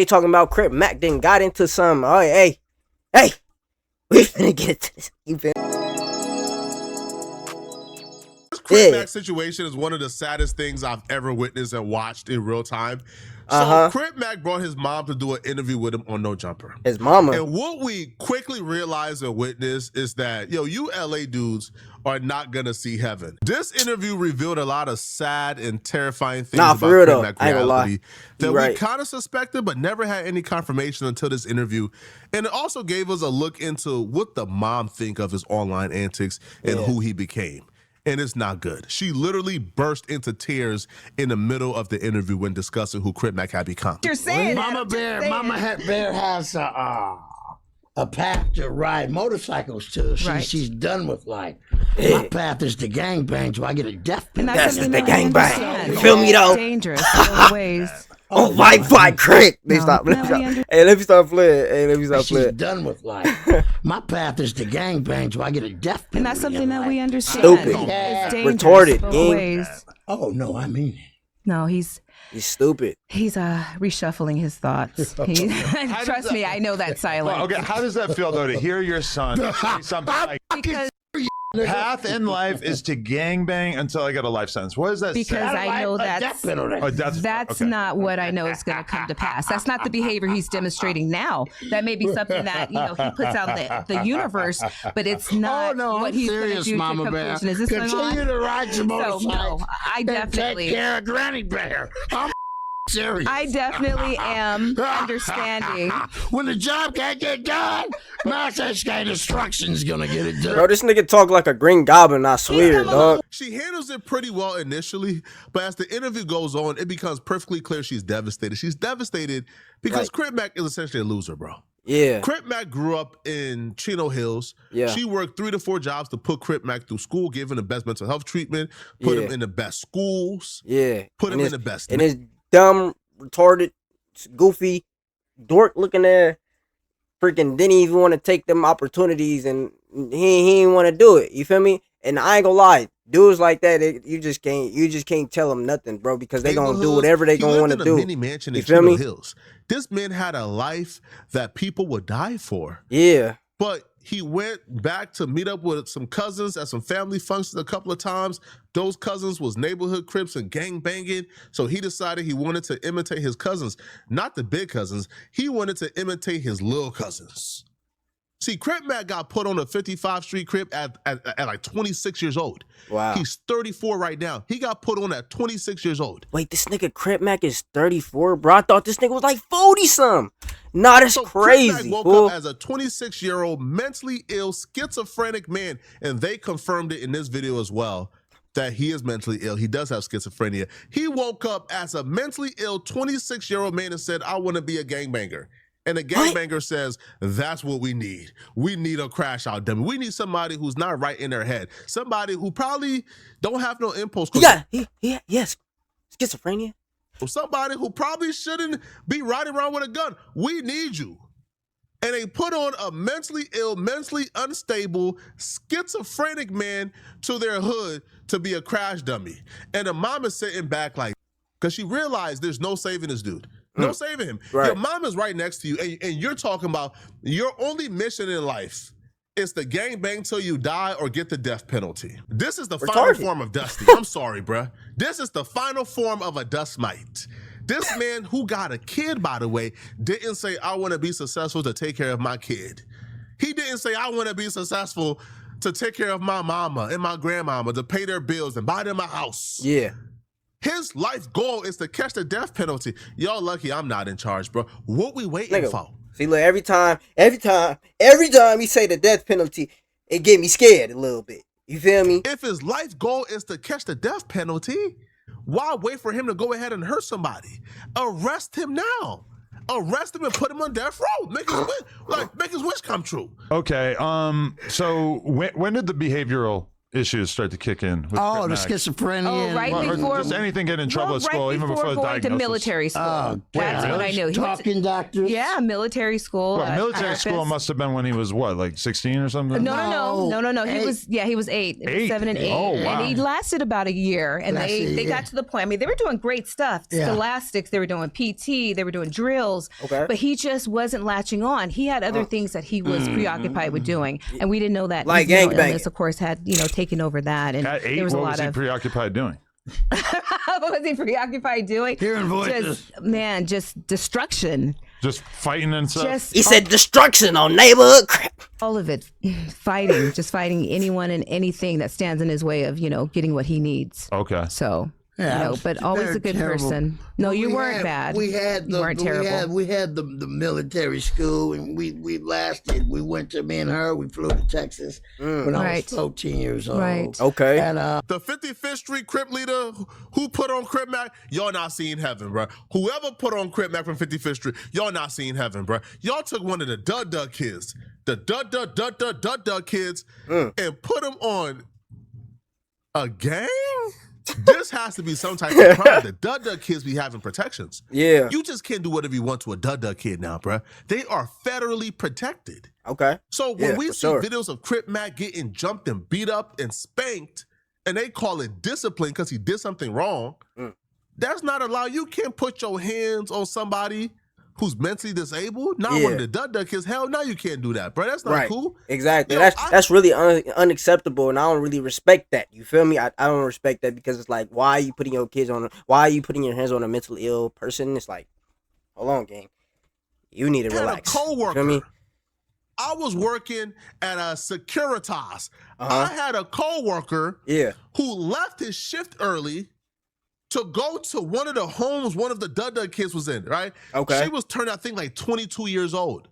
They talking about Crip Mac then got into some. Oh, hey, we finna get to this. You feel? This Crip Mac situation is one of the saddest things I've ever witnessed and watched in real time. So Crip Mac brought his mom to do an interview with him on No Jumper. His mama. And what we quickly realized and witnessed is that, yo, you LA dudes are not gonna see heaven. This interview revealed a lot of sad and terrifying things about for real, Crip though. Mac I ain't gonna lie. reality that we kind of suspected but never had any confirmation until this interview. And it also gave us a look into what the mom think of his online antics and who he became. And it's not good. She literally burst into tears in the middle of the interview when discussing who Crip Mac had become. You're saying Mama Bear has a path to ride motorcycles to. She's done with life. My path is to gangbang, so I get a death penalty. That's just the gangbang. You feel me though? Dangerous ways. Oh, fight, Crip. Hey, let me stop playing. She's done with life. My path is to gangbang, so I get a death penalty. And that's something that we understand. Stupid. It's Retarded. Ways. Oh, no, I mean it. No, he's stupid. He's reshuffling his thoughts. Trust me, I know that silence. Well, okay, how does that feel though to hear your son say something like path in life is to gangbang until I get a life sentence? What does that say? Because I know that's not what I know is going to come to pass. That's not the behavior he's demonstrating now. That may be something that he puts out in the universe, but it's not what he's going to do to conclusion. Is this Continue to ride your motorcycle. No, I definitely take care of Granny Bear. I'm serious. I definitely am understanding. When the job can't get done, mass escape destruction's gonna get it done. Bro, this nigga talk like a Green Goblin, I swear, dog. She handles it pretty well initially, but as the interview goes on, it becomes perfectly clear she's devastated. She's devastated because Crip Mac is essentially a loser, bro. Yeah. Crip Mac grew up in Chino Hills. Yeah. She worked 3 to 4 jobs to put Crip Mac through school, give him the best mental health treatment, put him in the best schools, put him in the best. And his dumb, retarded, goofy, dork-looking there, freaking didn't even want to take them opportunities, and he didn't want to do it. You feel me? And I ain't gonna lie, dudes like that, you just can't tell them nothing, bro, because they gonna do whatever they gonna want to do. Mini mansion in you feel Chino me? Hills. This man had a life that people would die for. Yeah. But he went back to meet up with some cousins at some family functions a couple of times. Those cousins was neighborhood Crips and gang banging. So he decided he wanted to imitate his cousins, not the big cousins. He wanted to imitate his little cousins. See, Crip Mac got put on a 55th Street Crip at like 26 years old. Wow. He's 34 right now. He got put on at 26 years old. Wait, this nigga Crip Mac is 34, bro? I thought this nigga was like 40-something. Nah, that's crazy. Crip Mac woke up as a 26-year-old mentally ill, schizophrenic man, and they confirmed it in this video as well that he is mentally ill. He does have schizophrenia. He woke up as a mentally ill 26-year-old man and said, I want to be a gangbanger. And the gangbanger says, that's what we need. We need a crash out dummy. We need somebody who's not right in their head. Somebody who probably don't have no impulse control. Yes. Schizophrenia. Somebody who probably shouldn't be riding around with a gun. We need you. And they put on a mentally ill, mentally unstable, schizophrenic man to their hood to be a crash dummy. And the mom is sitting back like, because she realized there's no saving this dude. No saving him. Right. Your mom is right next to you, and you're talking about your only mission in life is to gangbang till you die or get the death penalty. This is the final form of Dusty. I'm sorry, bruh. This is the final form of a dust mite. This man who got a kid, by the way, didn't say, I want to be successful to take care of my kid. He didn't say, I want to be successful to take care of my mama and my grandmama, to pay their bills and buy them a house. Yeah. His life goal is to catch the death penalty. Y'all lucky I'm not in charge, bro. What we waiting for? See, look, every time he say the death penalty, it get me scared a little bit. You feel me? If his life goal is to catch the death penalty, why wait for him to go ahead and hurt somebody? Arrest him now. Arrest him and put him on death row. Make his wish come true. Okay. So when did the behavioral issues start to kick in? With the Mac? schizophrenia. Oh, right before. Or just anything getting in trouble at school, even before the going diagnosis. to military school. That's really? what I knew. Talking doctors. Yeah, military school. Well, military school must have been when he was what, like 16 or something? No. He was 8. 8? 7 and 8. Oh, wow. And he lasted about a year. And they got to the point. I mean, they were doing great stuff. Scholastics, they were doing PT, they were doing drills. Okay. But he just wasn't latching on. He had other things that he was preoccupied with doing. And we didn't know that. Like gangbanging. illness, of course, had, taken over that. And at 8, there was what a lot was he preoccupied doing? What was he preoccupied doing? Hearing voices. Just destruction. Just fighting and stuff? He said destruction on neighborhood crap. All of it. Fighting anyone and anything that stands in his way of, getting what he needs. Okay. So, Yeah, but always a good person. No, you weren't bad. We had you weren't terrible. We had the military school, and we lasted. We went to, me and her, we flew to Texas when I was 14 years old. Right. Okay. And The 55th Street Crip leader who put on Crip Mac, y'all not seeing heaven, bro. Whoever put on Crip Mac from 55th Street, y'all not seeing heaven, bro. Y'all took one of the Dud kids, the Dud kids, and put them on a gang? This has to be some type of crime. The Dud kids be having protections. Yeah. You just can't do whatever you want to a Dud kid now, bro. They are federally protected. Okay. So when we see videos of Crip Mac getting jumped and beat up and spanked, and they call it discipline because he did something wrong, that's not allowed. You can't put your hands on somebody who's mentally disabled. Not one of the Dud kids. Hell no, you can't do that, bro. That's not cool. Exactly. That's really unacceptable, and I don't really respect that. You feel me? I don't respect that because it's like, why are you putting your hands on a mentally ill person? It's like, hold on, gang. You need to relax. A coworker. You feel me? I was working at a Securitas. I had a coworker who left his shift early to go to one of the homes one of the Dud kids was in, right? Okay. She was turned, I think, like 22 years old.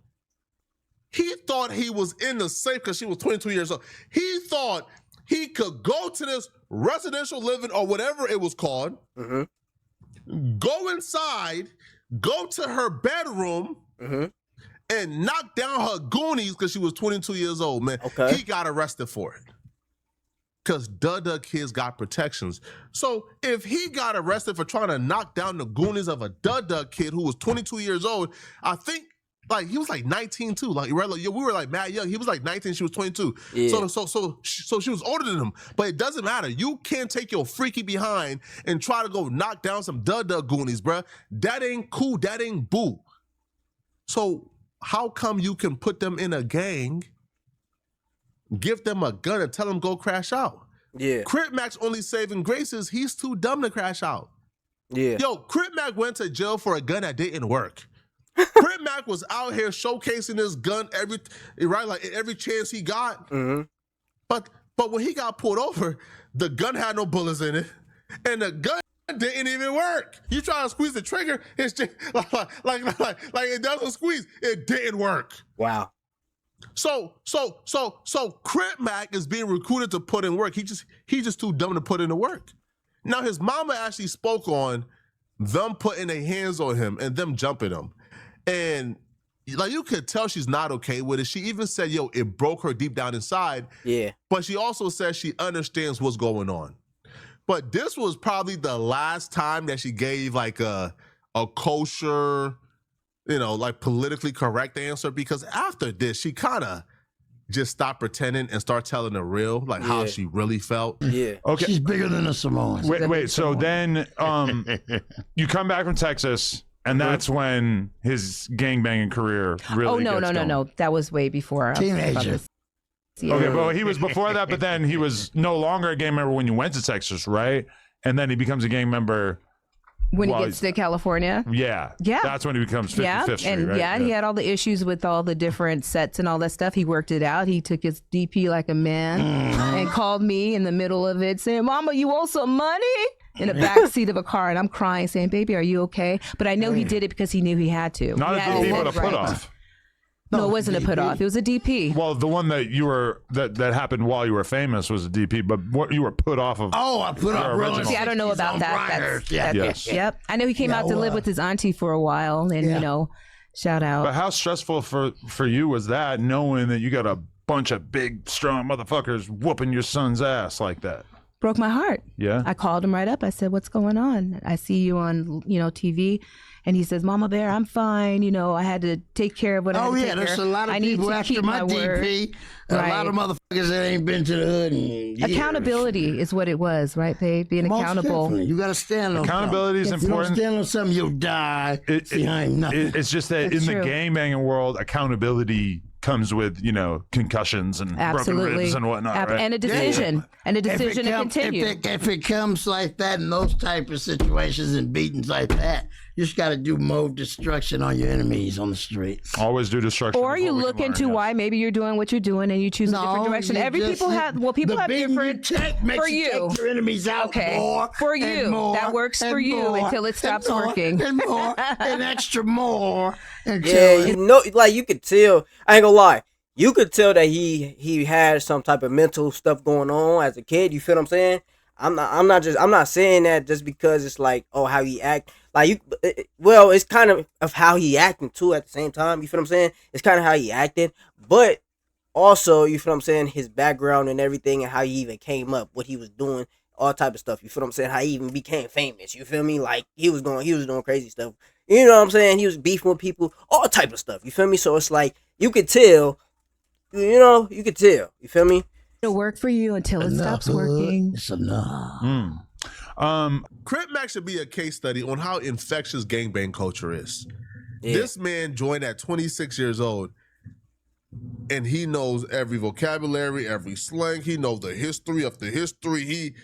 He thought he was in the safe because she was 22 years old. He thought he could go to this residential living or whatever it was called, go inside, go to her bedroom, and knock down her Goonies because she was 22 years old, man. Okay. He got arrested for it. Because Dud kids got protections. So if he got arrested for trying to knock down the Goonies of a Dud kid who was 22 years old, I think he was like 19 too. We were like mad young. He was like 19, she was 22. Yeah. So she was older than him. But it doesn't matter. You can't take your freaky behind and try to go knock down some Dud Goonies, bruh. That ain't cool. That ain't boo. So how come you can put them in a gang, give them a gun and tell them go crash out? Yeah. Crip Mac's only saving grace is he's too dumb to crash out. Yeah. Yo, Crip Mac went to jail for a gun that didn't work. Crip Mac was out here showcasing his gun every chance he got. But when he got pulled over, the gun had no bullets in it, and the gun didn't even work. You try to squeeze the trigger, it's just like it doesn't squeeze. It didn't work. Wow. So Crip Mac is being recruited to put in work. He's just too dumb to put in the work. Now his mama actually spoke on them putting their hands on him and them jumping him. And you could tell she's not okay with it. She even said, yo, it broke her deep down inside. Yeah. But she also says she understands what's going on. But this was probably the last time that she gave a kosher, politically correct answer, because after this, she kind of just stopped pretending and start telling the real, how she really felt. Yeah. Okay. She's bigger than a Samoan. Wait. So then you come back from Texas, and that's when his gangbanging career really gets going. No. That was way before. Teenager. Yeah. Okay, well, he was before that, but then he was no longer a gang member when you went to Texas, right? And then he becomes a gang member when he gets to California. Yeah. That's when he becomes 55th Street, and right? He had all the issues with all the different sets and all that stuff. He worked it out. He took his DP like a man and called me in the middle of it saying, "Mama, you owe some money?" in the back seat of a car, and I'm crying saying, "Baby, are you okay?" But I know he did it because he knew he had to. Not a DP, but a put off. No, it wasn't a put off. It was a DP. Well, the one that you were that happened while you were famous was a DP, but what you were put off of. Oh, I put off. See, I don't know about that. Yes. Yep. I know he came out to live with his auntie for a while, and shout out. But how stressful for you was that, knowing that you got a bunch of big, strong motherfuckers whooping your son's ass like that? Broke my heart. Yeah. I called him right up. I said, "What's going on? I see you on, TV." And he says, "Mama Bear, I'm fine. I had to take care of what I had to take care of. There's a lot of people after my DP. A lot of motherfuckers that ain't been to the hood in years. Accountability is what it was, right, babe? Being Most accountable. Definitely. You got to stand on Accountability is important. You don't stand on something, you'll die behind nothing. It's just that in the gangbanging world, accountability comes with, concussions and broken ribs and whatnot, right? And a decision. And a decision to continue. If it comes like that in those type of situations and beatings like that, you just got to do more destruction on your enemies on the streets. Always do destruction. Or you look into why maybe you're doing what you're doing and you choose a different direction. People have different. For you, take your enemies out more. For you, more, that works for you until it stops working. And more, and extra more. You could tell. I ain't gonna lie. You could tell that he had some type of mental stuff going on as a kid. You feel what I'm saying? I'm not saying that just because it's like, how he act. It's kind of how he acting too at the same time. You feel what I'm saying? It's kind of how he acted, but also, you feel what I'm saying, his background and everything and how he even came up, what he was doing, all type of stuff. You feel what I'm saying? How he even became famous. You feel me? Like he was doing crazy stuff. You know what I'm saying? He was beefing with people, all type of stuff. You feel me? So it's like you could tell. You could tell. You feel me? It'll work for you until it stops working. It's enough. Crip Mac should be a case study on how infectious gangbang culture is. Yeah. This man joined at 26 years old, and he knows every vocabulary, every slang. He knows the history of the history.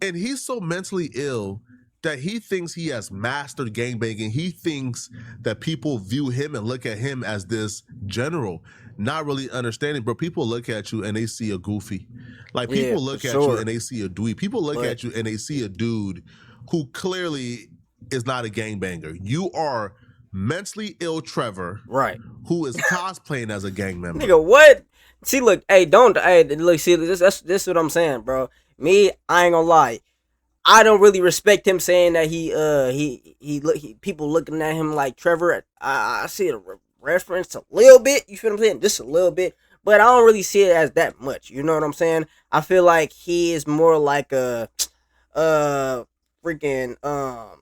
He's so mentally ill that he thinks he has mastered gangbanging. He thinks that people view him and look at him as this general, not really understanding. But people look at you and they see a goofy. Like people look at you and they see a dweeb. People look at you and they see a dude who clearly is not a gangbanger. You are mentally ill Trevor, right? Who is cosplaying as a gang member. Nigga, what? See, look, look, see, this is what I'm saying, bro. Me, I ain't gonna lie. I don't really respect him saying that he people looking at him like Trevor. I see a reference a little bit. You feel what I'm saying? Just a little bit, but I don't really see it as that much. You know what I'm saying? I feel like he is more like a freaking I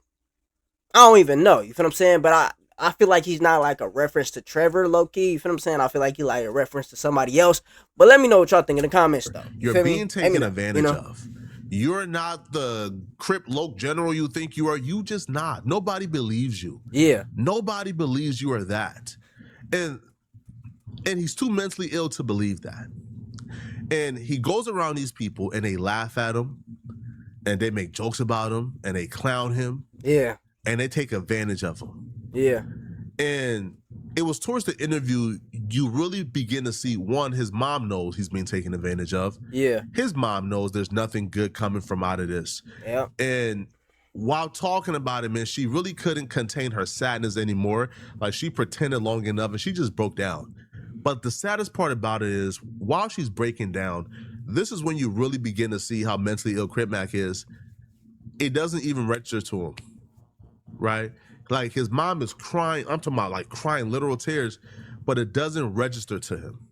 don't even know. You feel what I'm saying? But I feel like he's not like a reference to Trevor, low key. You feel what I'm saying? I feel like he like a reference to somebody else. But let me know what y'all think in the comments, though. You're being taken advantage of. You're not the Crip Loc general you think you are. You just not. Nobody believes you. Yeah. Nobody believes you are that. And he's too mentally ill to believe that. And he goes around these people and they laugh at him and they make jokes about him and they clown him. Yeah. And they take advantage of him. Yeah. And it was towards the interview you really begin to see, one, his mom knows he's being taken advantage of. Yeah. His mom knows there's nothing good coming from out of this. Yeah. And while talking about it, man, she really couldn't contain her sadness anymore. Like, she pretended long enough and she just broke down. But the saddest part about it is, while she's breaking down, this is when you really begin to see how mentally ill Crip Mac is. It doesn't even register to him, right? Like, his mom is crying. I'm talking about like crying literal tears, but it doesn't register to him.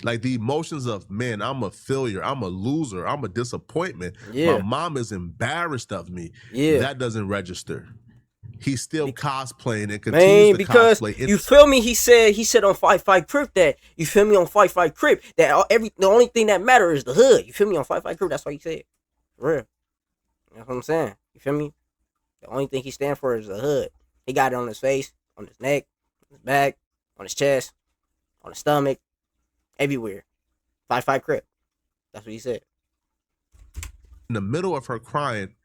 Like, the emotions of, man, I'm a failure, I'm a loser, I'm a disappointment. Yeah. My mom is embarrassed of me. Yeah. That doesn't register. He's still cosplaying and continues to cosplay. You feel me? He said on Fight Crip that, you feel me, on Fight Crip, that the only thing that matters is the hood. You feel me? On Fight Crip, that's what he said. For real. That's what I'm saying. You feel me? The only thing he stand for is the hood. He got it on his face, on his neck, on his back, on his chest, on his stomach, everywhere. Fight Crip. That's what he said. In the middle of her crying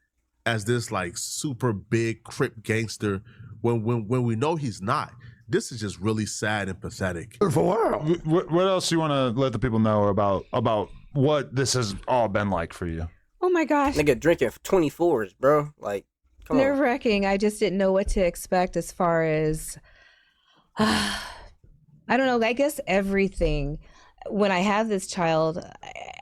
as this like super big Crip gangster, when we know he's not. This is just really sad and pathetic. What else do you want to let the people know about what this has all been like for you? Oh my gosh. Nigga drinking 24s, bro. Like, nerve-wracking. I just didn't know what to expect as far as I don't know, I guess everything. When I had this child,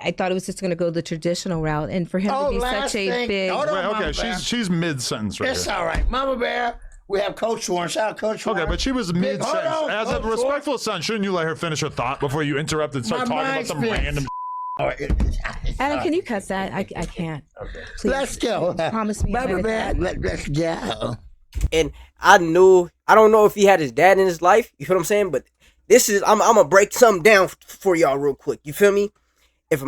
I thought it was just going to go the traditional route, and for him to be such a big okay, she's mid-sentence right It's here. all right. Mama Bear, We have Coach Warren. Shout out Coach Warren. Okay, but she was mid-sentence. As a Coach respectful son, shouldn't you let her finish her thought before you interrupt and start talking about some random? All right. Adam, can you cut that? I can't. Okay. Please. Let's go. Promise me. Let's go. And I don't know if he had his dad in his life. You feel what I'm saying? But this is, I'm gonna break something down for y'all real quick. You feel me? If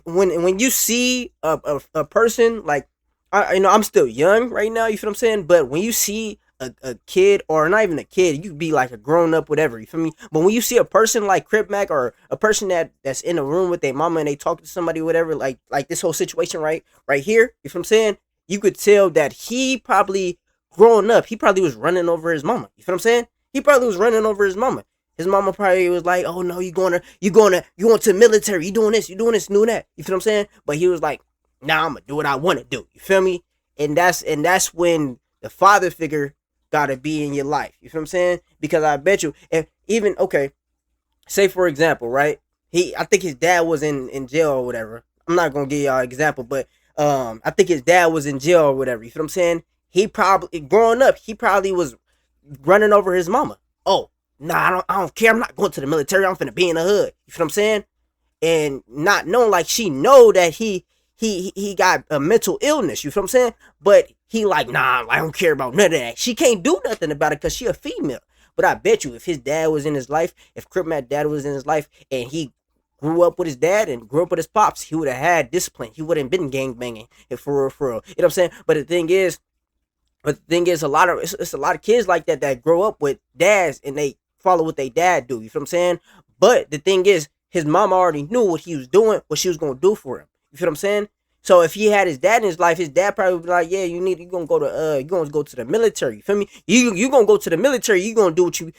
when you see a person like, I'm still young right now. You feel what I'm saying? But when you see a kid, or not even a kid, you could be like a grown up, whatever. You feel me? But when you see a person like Crip Mac, or a person that's in a room with their mama and they talk to somebody, whatever, like this whole situation right here. You feel what I'm saying? You could tell that he probably growing up, he probably was running over his mama. You feel what I'm saying? He probably was running over his mama. His mama probably was like, "Oh no, you going to the military? You doing this? You doing that?" You feel what I'm saying? But he was like, "Nah, I'm gonna do what I want to do." You feel me? And that's when the father figure gotta be in your life. You feel what I'm saying? Because I bet you, if even say for example, right? I think his dad was in jail or whatever. I'm not gonna give y'all an example, but I think his dad was in jail or whatever. You feel what I'm saying? He probably, growing up, he probably was running over his mama. Oh, nah, I don't care. I'm not going to the military. I'm finna be in the hood. You feel what I'm saying? And not knowing, like, she know that he got a mental illness. You feel what I'm saying? But he like, nah, I don't care about none of that. She can't do nothing about it because she a female. But I bet you, if his dad was in his life, if Crip Mac dad was in his life, and he grew up with his dad and grew up with his pops, he would have had discipline. He wouldn't been gangbanging. For real. You know what I'm saying? But the thing is, it's a lot of kids like that grow up with dads and they follow what they dad do. You feel what I'm saying? But the thing is, his mom already knew what he was doing, what she was gonna do for him. You feel what I'm saying? So if he had his dad in his life, his dad probably would be like, "Yeah, you're gonna go to the military." You feel me? You gonna go to the military. You gonna do what you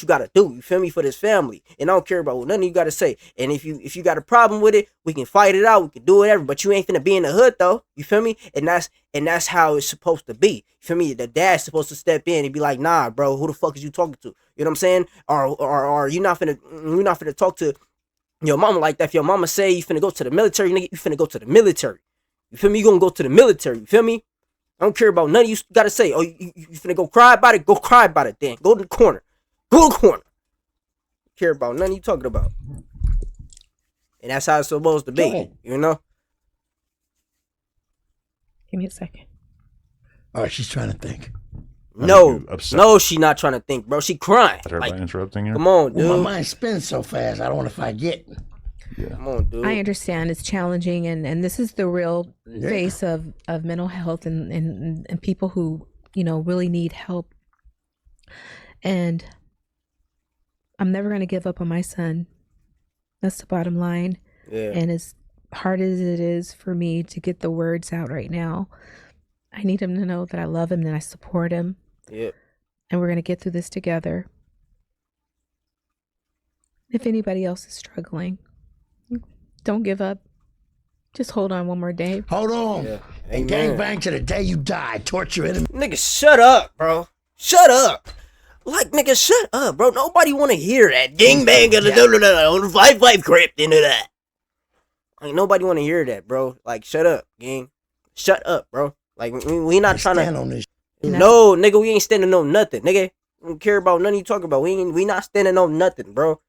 gotta do. You feel me? For this family, and I don't care about what none of you gotta say. And if you got a problem with it, we can fight it out. We can do whatever. But you ain't finna be in the hood though. You feel me? And that's how it's supposed to be. You feel me? The dad's supposed to step in and be like, "Nah, bro, who the fuck is you talking to?" You know what I'm saying? Or you're not finna talk to your mama like that. If your mama say you finna go to the military, nigga, you finna go to the military. You feel me? You gonna go to the military. You feel me? I don't care about none of you gotta say, "Oh, you finna go cry about it?" Go cry about it then. Go to the corner. Go to the corner. Care about none of you talking about. And that's how it's supposed to be. You know? Give me a second. All right, she's trying to think. No, she not trying to think, bro. She crying. Like, interrupting you. Come on, dude. Well, my mind spins so fast. I don't want to forget. Yeah. Come on, dude. I understand it's challenging, and this is the real face of mental health and people who, really need help. And I'm never going to give up on my son. That's the bottom line. Yeah. And as hard as it is for me to get the words out right now, I need him to know that I love him and I support him. Yep. And we're going to get through this together. If anybody else is struggling, don't give up. Just hold on one more day. Hold on. Yeah. And gangbang to the day you die. Torture enemy. Nigga, shut up, bro. Shut up. Like, nigga, shut up, bro. Nobody want to hear that. Gangbang on the 5-5 Crip into that. Like, nobody want to hear that, bro. Like, shut up, gang. Shut up, bro. Like, we not trying to. On this. No, nigga, we ain't standing on nothing, nigga. We don't care about nothing you talking about. We not standing on nothing, bro.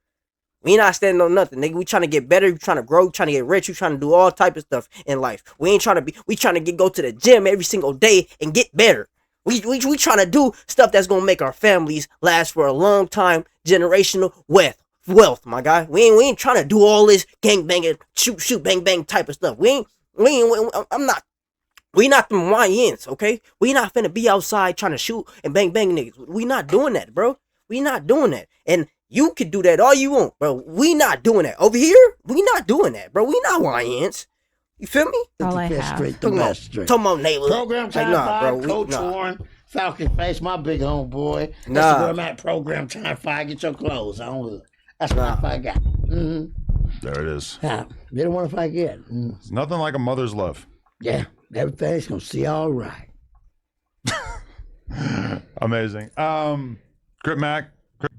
We not standing on nothing, nigga. We trying to get better. We trying to grow. We trying to get rich. We trying to do all type of stuff in life. We ain't trying to we trying to go to the gym every single day and get better. We trying to do stuff that's gonna make our families last for a long time, generational wealth, my guy. We ain't trying to do all this gang banging, shoot bang bang type of stuff. We not them YNs, okay? We not finna be outside trying to shoot and bang bang niggas. We not doing that, bro. We not doing that. And you can do that all you want, bro. We not doing that. Over here, we not doing that, bro. We not YNs. You feel me? All I have. Talking about neighbor. Program time 5, Coach Warren, Falcon Face, my big homeboy. That's where I'm at. Program time 5. Get your clothes. That's what I got. Mm-hmm. There it is. Yeah, you don't want to forget. It's nothing like a mother's love. Yeah, everything's gonna see all right. Amazing. Crip Mac.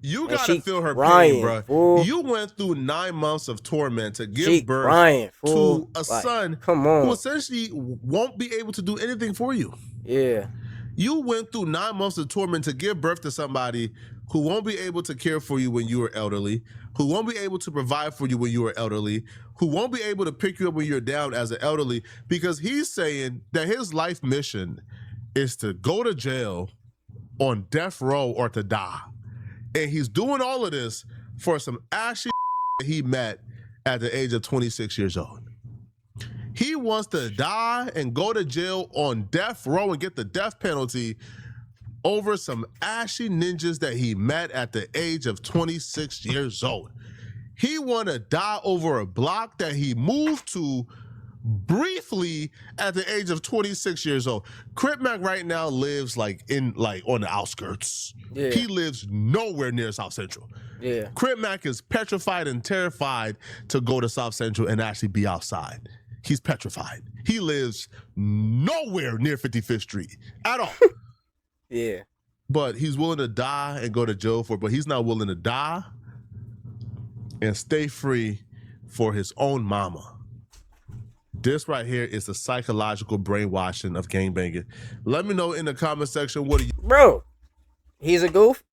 You gotta feel her crying, pain, bro. Fool. You went through 9 months of torment to give birth to a son come on, who essentially won't be able to do anything for you. Yeah. You went through 9 months of torment to give birth to somebody who won't be able to care for you when you are elderly, who won't be able to provide for you when you are elderly, who won't be able to pick you up when you're down as an elderly, because he's saying that his life mission is to go to jail on death row or to die. And he's doing all of this for some ashy that he met at the age of 26 years old. He wants to die and go to jail on death row and get the death penalty over some ashy ninjas that he met at the age of 26 years old. He want to die over a block that he moved to briefly at the age of 26 years old. Crip Mac right now lives on the outskirts. Yeah. He lives nowhere near South Central. Yeah. Crip Mac is petrified and terrified to go to South Central and actually be outside. He's petrified. He lives nowhere near 55th Street at all. Yeah. But he's willing to die and go to jail for it, but he's not willing to die and stay free for his own mama. This right here is the psychological brainwashing of gangbanging. Let me know in the comment section, what do you... Bro, he's a goof.